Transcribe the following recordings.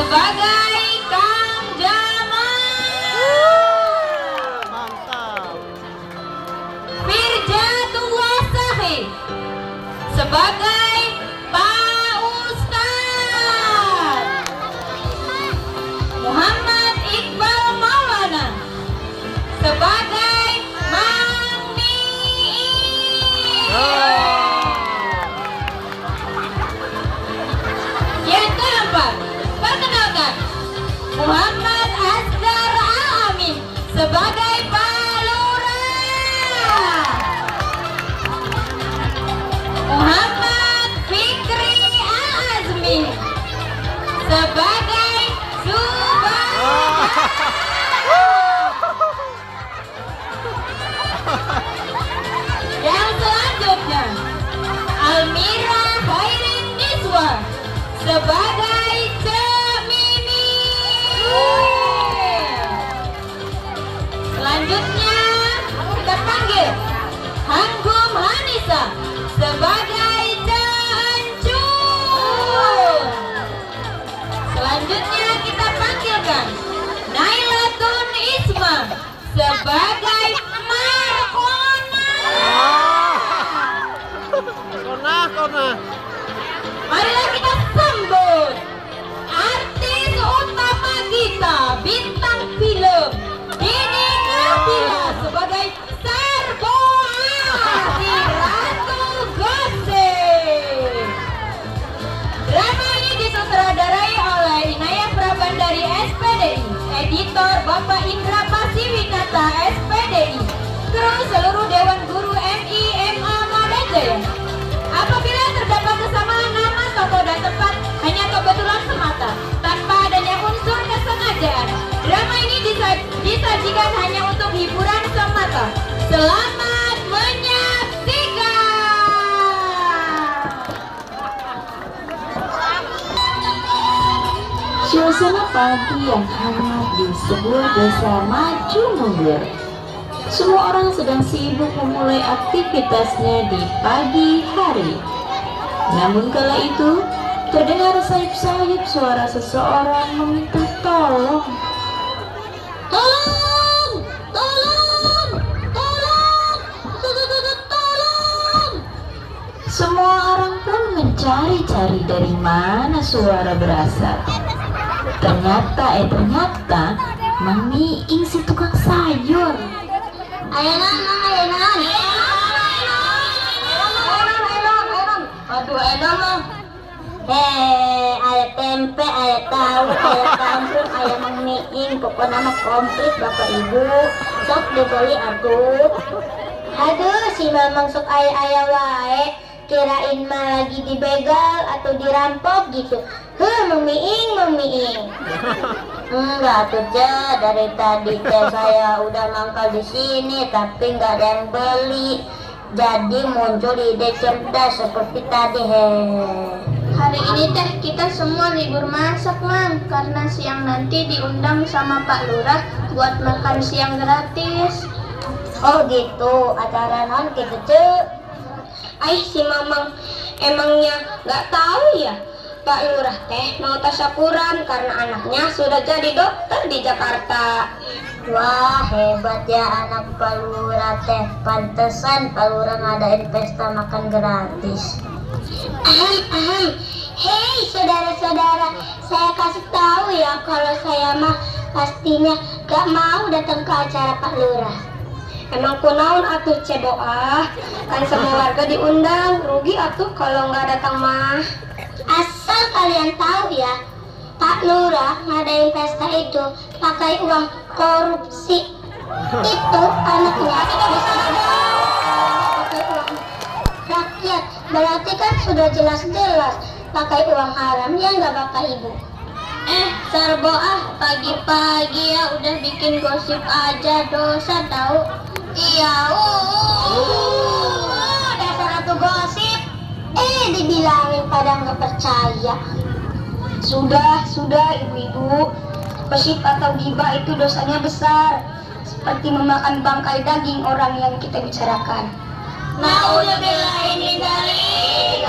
sebagai Kang Jamal. Mantap. Firjatullah Sahih sebagai Pak Ustaz. Muhammad Iqbal Maulana sebagai Mang Miing. Yang keempat, perkenalkan Muhammad Asgar Al-Amin sebagai Pak Lurah. Muhammad Fikri Al-Azmi sebagai Subhan. Yang selanjutnya, Almira Khairin Niswa sebagai Cek Mimi. Selanjutnya kita panggil Hanggum Hanisa sebagai Cek Ancur. Selanjutnya kita panggilkan Nailatun Isma sebagai Markona. Kona. Marilah kita sambut artis utama kita, bintang film Dini Nabila sebagai Sarboa di Ratu Gosip. Drama ini disutradarai oleh Inayah Prabandari SPDI, editor Bapak Indra Pasiwinata SPDI, kru seluruh Dewan Guru MIMA Madajaya. Apabila terdapat kesamaan nama, tokoh dan tempat hanya kebetulan semata, tanpa adanya unsur kesengajaan, drama ini disajikan hanya untuk hiburan semata. Selamat menyaksikan. Suasana pagi yang hangat di sebuah desa maju mundur. Semua orang sedang sibuk memulai aktivitasnya di pagi hari. Namun kala itu, terdengar sayup-sayup suara seseorang meminta tolong. Tolong! Tolong! Tolong! Tolong! Semua orang pun mencari-cari dari mana suara berasal. Ternyata Mang Miing si tukang sayur. Ayenan. Aduh, edan mah. Aya tempe, aya tahu, aya campur, aya Mang Miing, pokoknya mah komplit Bapak Ibu. Sok dibeli atuh. Aduh, si Mamang sok aya wae. Kirain mah lagi dibegal atau dirampok gitu. Mang Miing. Enggak tuh, dari tadi saya udah mangkal di sini tapi nggak ada yang beli. Jadi muncul ide cerdas seperti tadi. Hari ini teh kita semua libur masak, Mang, karena siang nanti diundang sama Pak Lurah buat makan siang gratis. Oh gitu, acara non gitu cuy. Si Mamang emangnya nggak tahu ya, Pak Lurah teh mau tasyakuran karena anaknya sudah jadi dokter di Jakarta. Wah hebat ya anak Pak Lurah teh. Pantesan Pak Lurah ngadain pesta makan gratis. Hei saudara-saudara, saya kasih tahu ya kalau saya mah pastinya gak mau datang ke acara Pak Lurah. Emang kunaon atuh ceboah, kan semua warga diundang, rugi atuh kalau nggak datang mah. Asal kalian tahu ya, Pak Lurah ngadain pesta itu pakai uang korupsi. Itu anaknya bisa pakai uang rakyat, berarti kan sudah jelas-jelas pakai uang haram ya nggak Bapak Ibu? Sarboah, pagi-pagi ya udah bikin gosip aja, dosa tahu. Iya, dasar ratu gosip. Dibilangin pada nggak percaya. Sudah ibu-ibu, gosip atau gibah itu dosanya besar, seperti memakan bangkai daging orang yang kita bicarakan. Nauzubillahi min dzalik.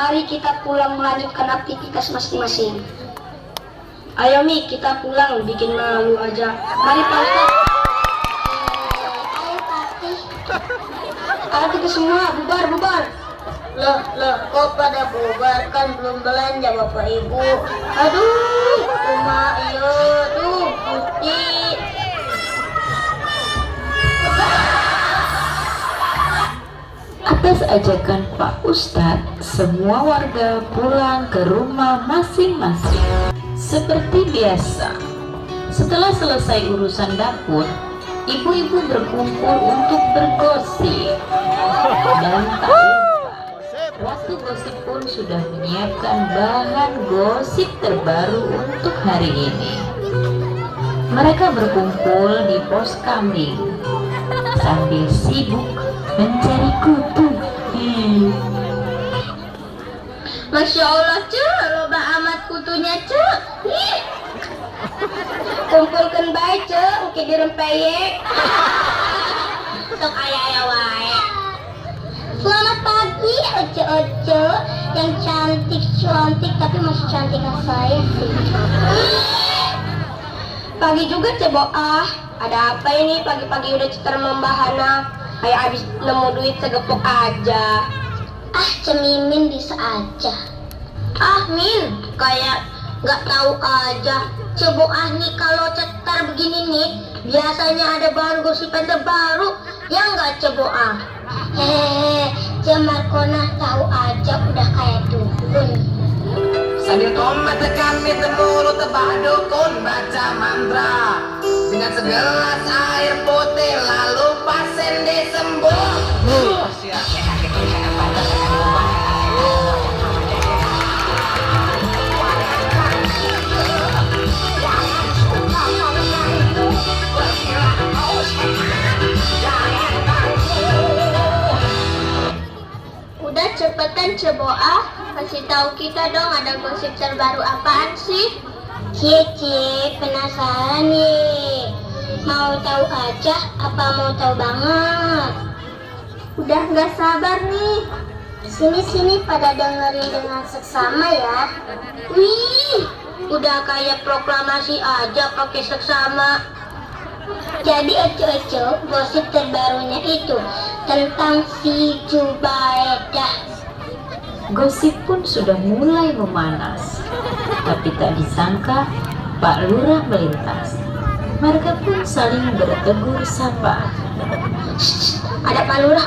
mari kita pulang melanjutkan aktivitas masing-masing. Ayo Mi, kita pulang, bikin malu aja. Mari Pak Ustadz. Ayo Patih. Ayo kita semua bubar. Loh, kok pada bubar? Kan belum belanja Bapak Ibu. Aduh, rumah iyo tuh, Gusti. Atas ajakan Pak Ustadz, semua warga pulang ke rumah masing-masing. Seperti biasa, setelah selesai urusan dapur, ibu-ibu berkumpul untuk bergosip. Dan tak lupa, Ratu Gosip pun sudah menyiapkan bahan gosip terbaru untuk hari ini. Mereka berkumpul di pos kambing sambil sibuk mencari kutu. Masya Allah, Cuk, loba amat kutunya, Cuk. Kumpulkan baik, Cek, mungkin dirempeyek. Sok aya wae. Selamat pagi, oce-oce yang cantik tapi masih cantik saya sih. Pagi juga Ceboah. Ada apa ini pagi-pagi udah cetar membahana? Kayak abis nemu duit segepok aja. Ah, Cemimin bisa aja. Ah, Min, kayak nggak tahu aja. Ceboah nih kalau cetar begini nih, biasanya ada bahan gosipan terbaru. Ya nggak Ceboah? Hehehe, Cemarkona tahu aja udah kayak dukun. Sambil tomat tekan mulut tebak dukun baca mantra dengan segelas air putih lalu pasien disembuh. Udah cepetan Ceboah, kasih tahu kita dong ada gosip terbaru apaan sih? Cie, penasaran nih. Mau tahu aja apa mau tahu banget? Udah nggak sabar nih. Sini pada dengerin dengan seksama ya. Wih, udah kayak proklamasi aja pakai seksama. Jadi oce-oce, gosip terbarunya itu tentang si Jubaedah. Gosip pun sudah mulai memanas, tapi tak disangka Pak Lurah melintas. Mereka pun saling bertegur sapa. Ada Pak Lurah.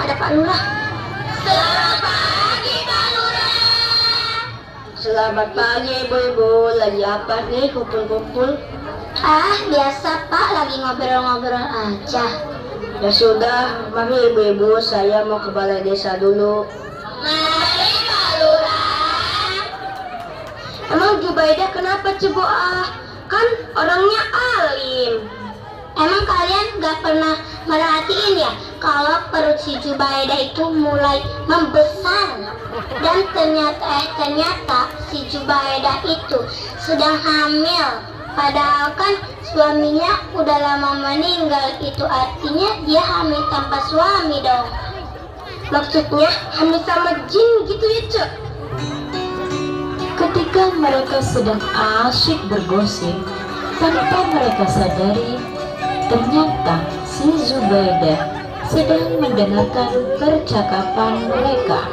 Selamat pagi Pak Lurah. Selamat pagi ibu-ibu. Lagi apa nih kumpul-kumpul? Ah, biasa Pak, lagi ngobrol-ngobrol aja. Ya sudah, mari ibu-ibu, saya mau ke balai desa dulu. Mari Pak Lurah. Emang Jubaedah kenapa Ceboah? Kan orangnya alim. Emang kalian gak pernah merhatiin ya kalau perut si Jubaedah itu mulai membesar? Dan ternyata si Jubaedah itu sedang hamil. Padahal kan suaminya udah lama meninggal. Itu artinya dia hamil tanpa suami dong. Maksudnya hamil sama jin gitu ya, Cek? Ketika mereka sedang asyik bergosip, tanpa mereka sadari, ternyata si Zubaidah sedang mendengarkan percakapan mereka.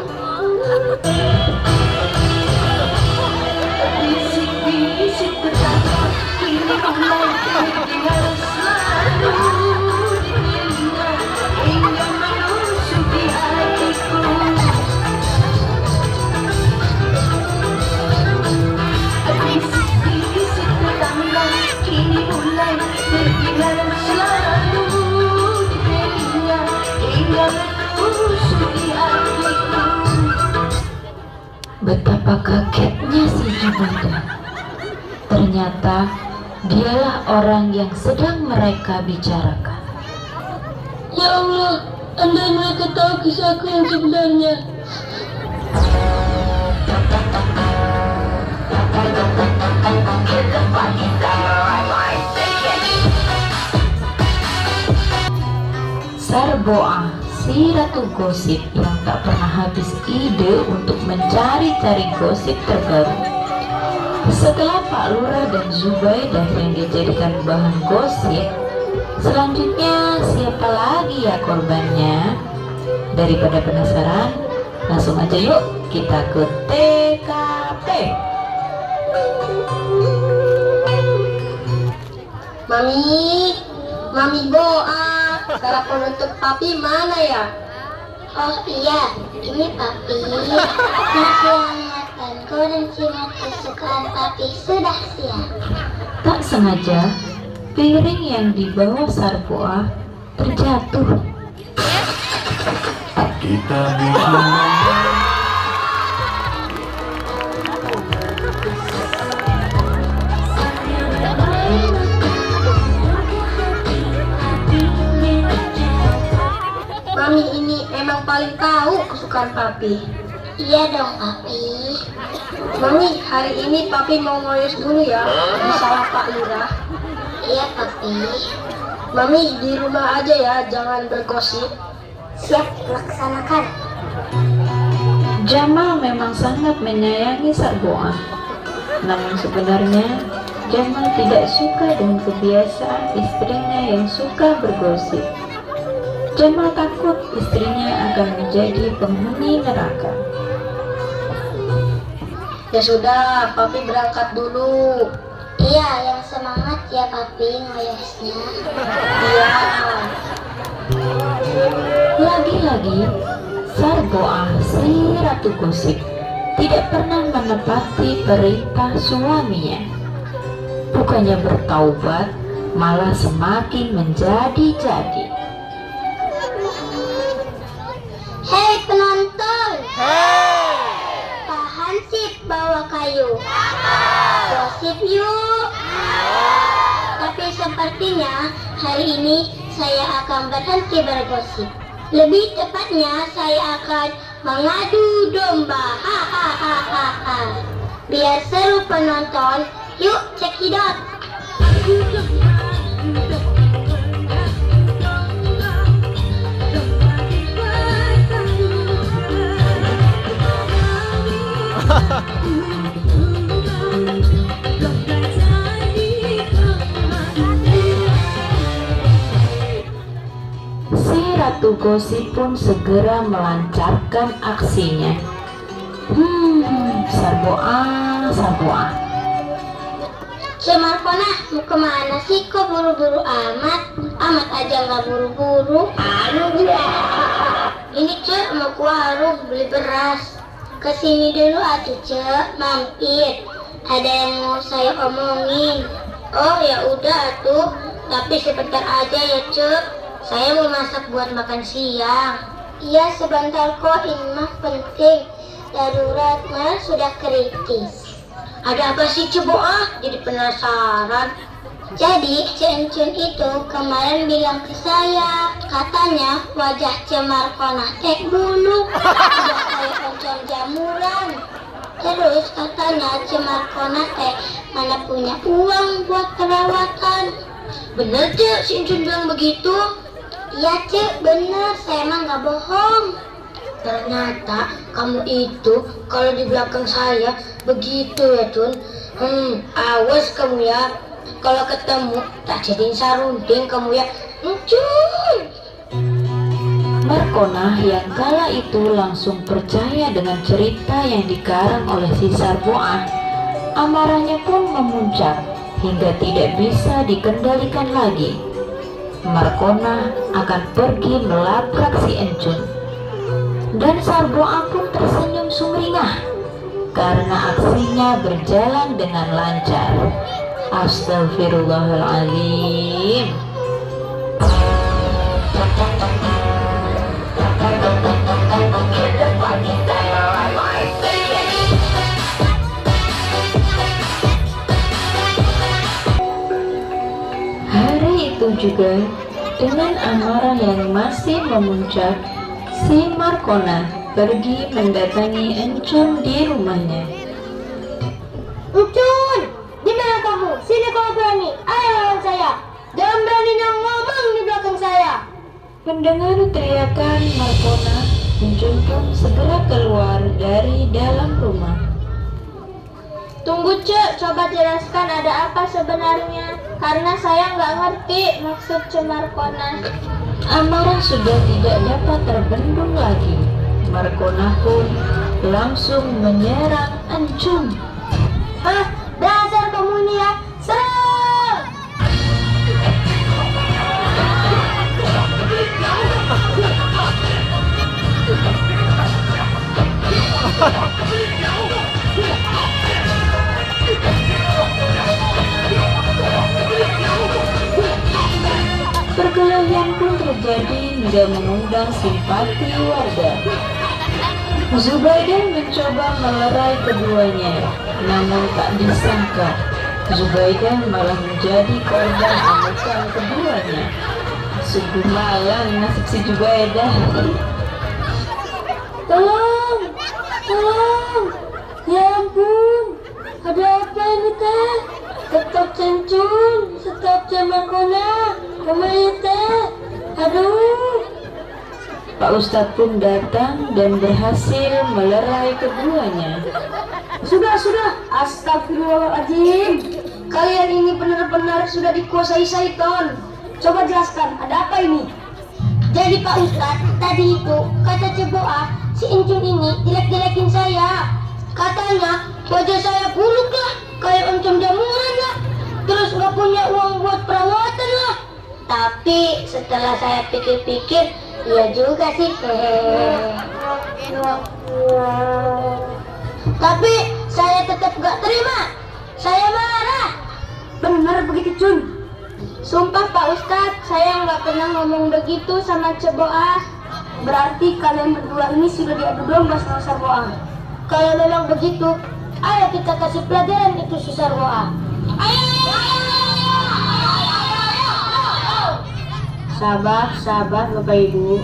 Bisik-bisik berkata, kini mulai terdengar selalu dirinya hingga menusuk di hatiku. Bisik-bisik tetangga kini mulai terdengar selalu dirinya hingga menusuk di hatiku. Betapa kagetnya si Jubaedah. Ternyata dialah orang yang sedang mereka bicarakan. Ya Allah, andai mereka tahu kisahku yang sebenarnya. Sarboah, si si Ratu Gosip yang tak pernah habis ide untuk mencari-cari gosip terbaru. Setelah Pak Lurah dan Zubaidah yang dijadikan bahan gosip, selanjutnya siapa lagi ya korbannya? Daripada penasaran, langsung aja yuk kita ke TKP. Mami Boa, telepon untuk papi mana ya? Oh iya, ini papi. Nasi hangat goreng cimot kesukaan papi sudah siap. Tak sengaja, piring yang dibawa Sarboa terjatuh. Kita bikin Mami ini emang paling tahu kesukaan papi. Iya dong papi. Mami, hari ini papi mau ngoyos dulu ya di sawah Pak Lurah. Iya papi. Mami di rumah aja ya, jangan bergosip. Siap laksanakan. Jamal memang sangat menyayangi Sarboa. Namun sebenarnya Jamal tidak suka dengan kebiasaan istrinya yang suka bergosip. Jamal takut istrinya akan menjadi penghuni neraka. Ya sudah, papi berangkat dulu. Iya, yang semangat ya papi ngoyosnya. Iya. Lagi-lagi Sarboa si Ratu Gosip tidak pernah menepati perintah suaminya. Bukannya bertaubat, malah semakin menjadi-jadi. Hei penonton, tahan sip bawa kayu. Gosip yuk. Tapi sepertinya hari ini saya akan berhenti bergosip. Lebih tepatnya saya akan mengadu domba. Hahaha. Biar seru penonton, yuk cekidot. Si Ratu Gosip pun segera melancarkan aksinya. Sarboa. Markona, mau kemana sih? Kok buru-buru amat? Amat aja nggak buru-buru. Ini Cek, mau ke warung beli beras. Kesini dulu atuh Cek, mampir. Ada yang mau saya omongin. Oh ya udah atuh, tapi sebentar aja ya Cek. Saya mau masak buat makan siang. Iya sebentar kok, ini mah penting. Daruratnya sudah kritis. Ada apa sih Ceboa? Jadi penasaran. Jadi Cencun itu kemarin bilang ke saya, katanya wajah Markona tek bulu, udah kayak oncom jamuran. Terus katanya Markona mana punya uang buat perawatan. Bener Cek, si Encun bilang begitu? Iya Cek, bener, saya emang gak bohong. Ternyata kamu itu kalau di belakang saya begitu ya Cun. Awas kamu ya, kalau ketemu tak jadiin sarunding kamu ya. Cun. Markona yang kala itu langsung percaya dengan cerita yang dikarang oleh si Sarboa. Amarahnya pun memuncak hingga tidak bisa dikendalikan lagi. Markona akan pergi melabrak si Encun. Dan Sarboa pun tersenyum sumringah karena aksinya berjalan dengan lancar. Astagfirullahaladzim. Hari itu juga, dengan amarah yang masih memuncak, si Markona pergi mendatangi Encun di rumahnya. Encun, di mana kamu? Sini kalau berani, ayo lawan saya. Jangan berani ngomong di belakang saya. Mendengar teriakan Markona, Uncun pun segera keluar dari dalam rumah. Tunggu Cek, coba jelaskan ada apa sebenarnya. Karena saya nggak ngerti maksud Markona. Amarah sudah tidak dapat terbendung lagi. Markona pun langsung menyerang Encun. Hah, dasar kamu ini ya, serang! Perkelahian pun terjadi hingga mengundang simpati warga. Zubaidah mencoba melerai keduanya, namun tak disangka Zubaidah malah menjadi korban amukan keduanya. Sungguh malang nasib si Zubaidah. Tolong! Tolong! Ya ampun! Ada apa ini teh? Stop Cencun! Stop Markona! Kembali teh! Aduh! Pak Ustadz pun datang dan berhasil melerai keduanya. Sudah, astagfirullahaladzim. Kalian ini benar-benar sudah dikuasai syaitan. Coba jelaskan, ada apa ini? Jadi Pak Ustadz, tadi itu kata Ceboa, si Encun ini jelek-jelekin saya. Katanya wajah saya buluk lah, kayak oncom jamuran lah. Terus nggak punya uang buat perawatan lah. Tapi setelah saya pikir-pikir, iya juga sih. Tapi saya tetap gak terima. Saya marah. Benar begitu, Cun? Sumpah Pak Ustadz, saya nggak pernah ngomong begitu sama Ceboa. Berarti kalian berdua ini sudah diadu domba sama Sarboa. Kalau memang begitu, ayo kita kasih pelajaran itu si Sarboa. Sabar Bapak Ibu,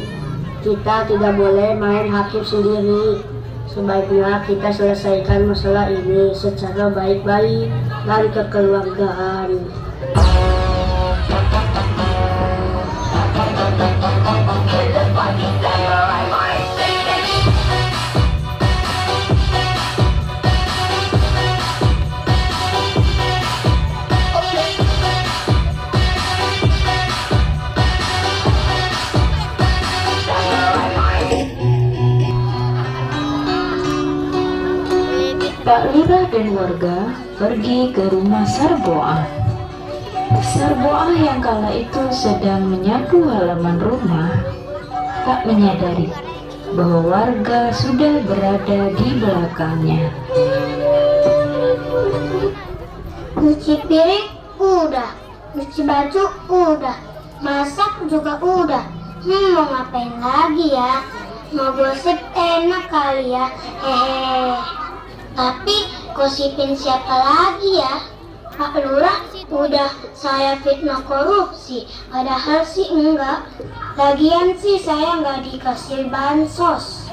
kita tidak boleh main hakim sendiri. Sebaiknya kita selesaikan masalah ini secara baik-baik dan kekeluargaan. Pak Lurah dan warga pergi ke rumah Sarboa. Sarboa yang kala itu sedang menyapu halaman rumah tak menyadari bahwa warga sudah berada di belakangnya. Cuci piring udah, cuci baju udah, masak juga udah. Mau ngapain lagi ya? Mau gosip enak kali ya. Tapi gosipin siapa lagi ya? Pak Lurah udah saya fitnah korupsi, padahal sih enggak. Lagian sih saya nggak dikasih bansos.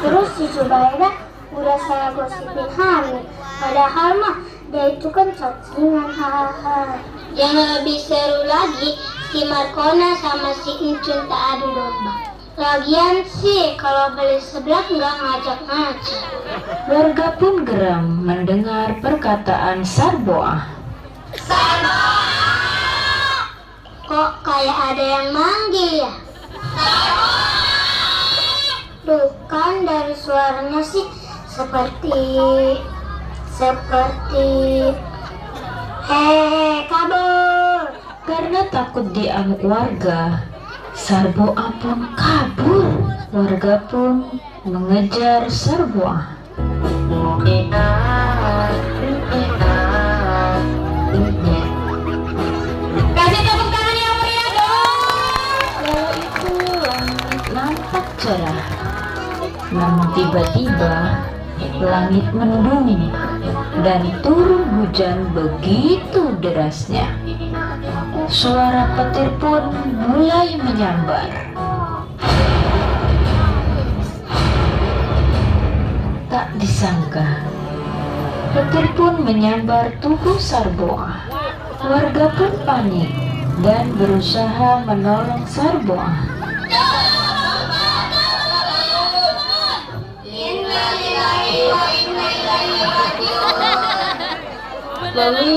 Terus si Zubaidah udah saya gosipin hamil, padahal mah dia itu kan cacingan. Hahaha. Yang lebih seru lagi, si Markona sama si Encun tak adu domba. Lagian sih kalau beli seblak nggak ngajak-ngajak. Warga pun geram mendengar perkataan Sarboa. Kok kayak ada yang manggil ya? Tuh kan dari suaranya sih seperti hehehe kabur. Karena takut diamuk warga, Sarboa pun kabur. Warga pun mengejar Sarboa. Kasih tepuk tangan yang meriah dong. Kala itu langit nampak cerah, namun tiba-tiba langit mendung dan turun hujan begitu derasnya. Suara petir pun mulai menyambar. Tak disangka, petir pun menyambar tubuh Sarboa. Warga pun panik dan berusaha menolong Sarboa. Mami.